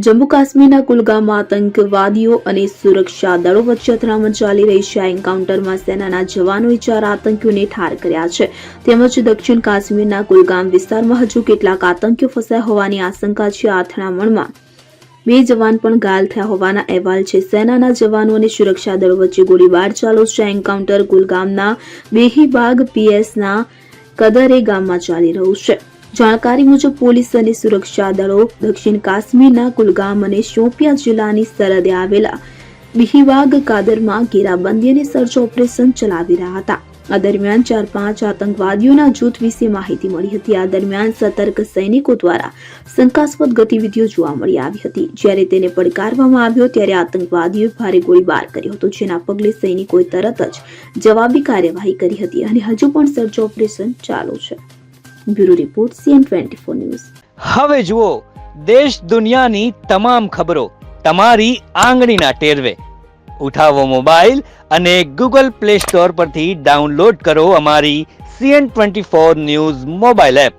જમ્મુ કાશ્મીરના કુલગામમાં આતંકવાદીઓ અને સુરક્ષા દળો વચ્ચે અથડામણ ચાલી રહી છે. આ એન્કાઉન્ટરમાં સેનાના જવાનોએ 4 આતંકીઓને ઠાર કર્યા છે. તેમજ દક્ષિણ કાશ્મીરના કુલગામ વિસ્તારમાં હજુ કેટલાક આતંકીઓ ફસાયા હોવાની આશંકા છે. આ અથડામણમાં 2 જવાન પણ ઘાયલ થયા હોવાના અહેવાલ છે. સેનાના જવાનો અને સુરક્ષા દળો વચ્ચે ગોળીબાર ચાલુ છે. આ એન્કાઉન્ટર કુલગામના બેહીબાગ પીએસના કદરે ગામમાં ચાલી રહ્યું છે. જાણકારી મુજબ પોલીસ અને સુરક્ષા દળો દક્ષિણ કાશ્મીરના કુલગામ અને શોપિયા જિલ્લાની સરહદે આવેલા બિહીબાગ કાદરમાં ઘેરાબંધી અને સર્ચ ઓપરેશન ચલાવી રહ્યા હતા. આ દરમિયાન 4-5 આતંકવાદીઓના જૂથ વિશે માહિતી મળી હતી. આ દરમિયાન સતર્ક સૈનિકો દ્વારા શંકાસ્પદ ગતિવિધિઓ જોવા મળી આવી હતી. જ્યારે તેને પડકારવામાં આવ્યો ત્યારે આતંકવાદીઓએ ભારે ગોળીબાર કર્યો હતો, જેના પગલે સૈનિકોએ તરત જ જવાબી કાર્યવાહી કરી હતી અને હજુ પણ સર્ચ ઓપરેશન ચાલુ છે. Bureau report CN24 news. હવે જુઓ દેશ દુનિયાની તમામ ખબરો તમારી આંગળીના ટેરવે. ઉઠાવો મોબાઈલ અને Google Play Store પરથી ડાઉનલોડ કરો અમારી CN24 ન્યૂઝ મોબાઈલ એપ.